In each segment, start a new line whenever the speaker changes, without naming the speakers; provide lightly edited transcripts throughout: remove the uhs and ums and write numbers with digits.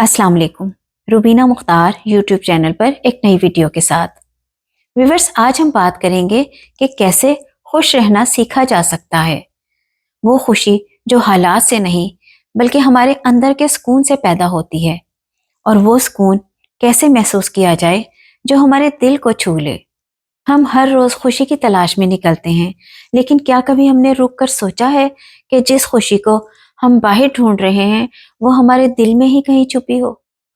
अस्सलाम वालेकुम। Rubina Mukhtar YouTube channel पर एक नई वीडियो के साथ। व्यूअर्स, आज हम बात करेंगे कि कैसे खुश रहना सीखा जा सकता है। वो खुशी जो हालात से नहीं बल्कि हमारे अंदर के सुकून से पैदा होती है, और वो सुकून कैसे महसूस किया जाए जो हमारे दिल को छू ले। हम हर रोज खुशी की तलाश में निकलते हैं, लेकिन क्या कभी हमने रुक कर सोचा है कि जिस खुशी को हम बाहर ढूंढ रहे हैं वो हमारे दिल में ही कहीं छुपी हो।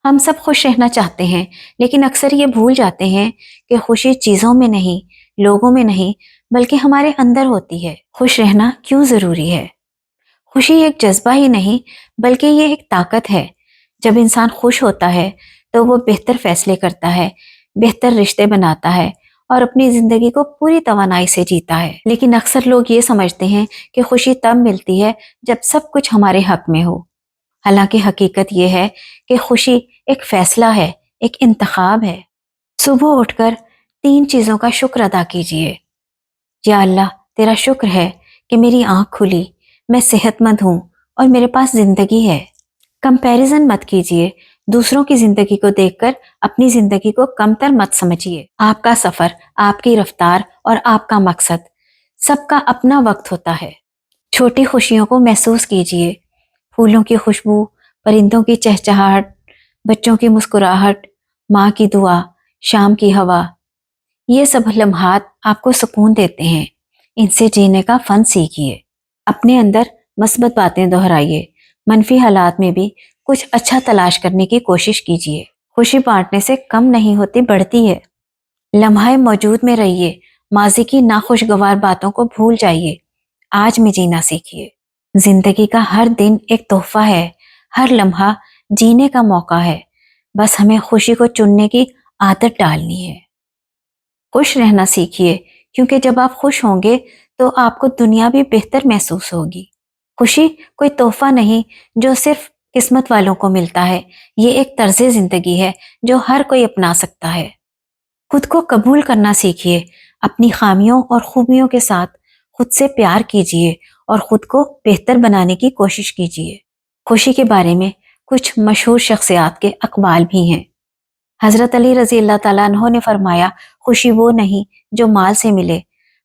हम सब खुश रहना चाहते हैं, लेकिन अक्सर ये भूल जाते हैं कि खुशी चीजों में नहीं, लोगों में नहीं, बल्कि हमारे अंदर होती है। खुश रहना क्यों जरूरी है? खुशी एक जज्बा ही नहीं बल्कि ये एक ताकत है। जब इंसान खुश होता है तो वो बेहतर फैसले करता है, बेहतर रिश्ते बनाता है और अपनी जिंदगी को पूरी तवानाई से जीता है। लेकिन अक्सर लोग ये समझते हैं कि खुशी तब मिलती है जब सब कुछ हमारे हक में हो। हालांकि हकीकत ये है कि खुशी एक फैसला है, एक इंतखाब है। सुबह उठकर 3 चीजों का शुक्र अदा कीजिए। या अल्लाह, तेरा शुक्र है कि मेरी आंख खुली, मैं सेहतमंद हूँ और मेरे पास जिंदगी है। कंपैरिजन मत कीजिए। दूसरों की जिंदगी को देखकर अपनी जिंदगी को कमतर मत समझिए। आपका सफर, आपकी रफ्तार और आपका मकसद, सबका अपना वक्त होता है। छोटी खुशियों को महसूस कीजिए। फूलों की खुशबू, परिंदों की चहचहाहट, बच्चों की मुस्कुराहट, माँ की दुआ, शाम की हवा, ये सब लम्हात आपको सुकून देते हैं। इनसे जीने का फन सीखिए। अपने अंदर मस्बत बातें दोहराइए। मनफी हालात में भी कुछ अच्छा तलाश करने की कोशिश कीजिए। खुशी बांटने से कम नहीं होती, बढ़ती है। लम्हाए मौजूद में रहिए। माजी की नाखुशगवार बातों को भूल जाइए। आज में जीना सीखिए। जिंदगी का हर दिन एक तोहफा है, हर लम्हा जीने का मौका है। बस हमें खुशी को चुनने की आदत डालनी है। खुश रहना सीखिए, क्योंकि जब आप खुश होंगे तो आपको दुनिया भी बेहतर महसूस होगी। खुशी कोई तोहफा नहीं जो सिर्फ किस्मत वालों को मिलता है। ये एक तर्ज़े जिंदगी है जो हर कोई अपना सकता है। खुद को कबूल करना सीखिए। अपनी खामियों और खूबियों के साथ खुद से प्यार कीजिए और खुद को बेहतर बनाने की कोशिश कीजिए। खुशी के बारे में कुछ मशहूर शख्सियात के अक़वाल भी हैं। हजरत अली रजी अल्लाह ताला अन्हो ने फरमाया, खुशी वो नहीं जो माल से मिले,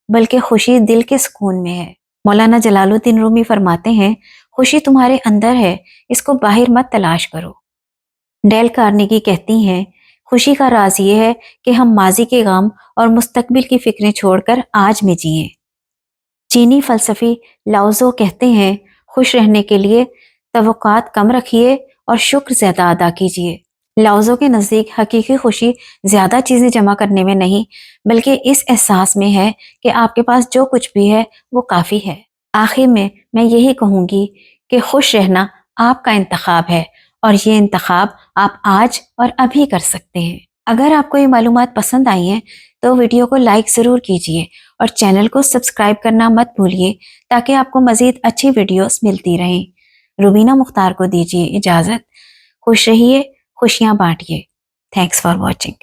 बल्कि खुशी दिल के सुकून में है। मौलाना जलालुद्दीन रूमी फरमाते हैं, खुशी तुम्हारे अंदर है, इसको बाहर मत तलाश करो। डेल कार्नेगी कहती हैं, खुशी का राज ये है कि हम माजी के गम और मुस्तकबिल की फिक्रें छोड़कर आज में जिएं। चीनी फलसफी लाओज़ो कहते हैं, खुश रहने के लिए तवक्कुआत कम रखिए और शुक्र ज्यादा अदा कीजिए। लाओज़ो के नज़दीक हकीकी खुशी ज्यादा चीजें जमा करने में नहीं, बल्कि इस एहसास में है कि आपके पास जो कुछ भी है वो काफी है। आखिर में मैं यही कहूंगी कि खुश रहना आपका इंतखाब है, और ये इंतखाब आप आज और अभी कर सकते हैं। अगर आपको ये मालूमात पसंद आई हैं तो वीडियो को लाइक ज़रूर कीजिए और चैनल को सब्सक्राइब करना मत भूलिए, ताकि आपको मज़ीद अच्छी वीडियोस मिलती रहें। रुबीना मुख्तार को दीजिए इजाज़त। खुश रहिए, खुशियाँ बांटिए। Thanks for watching.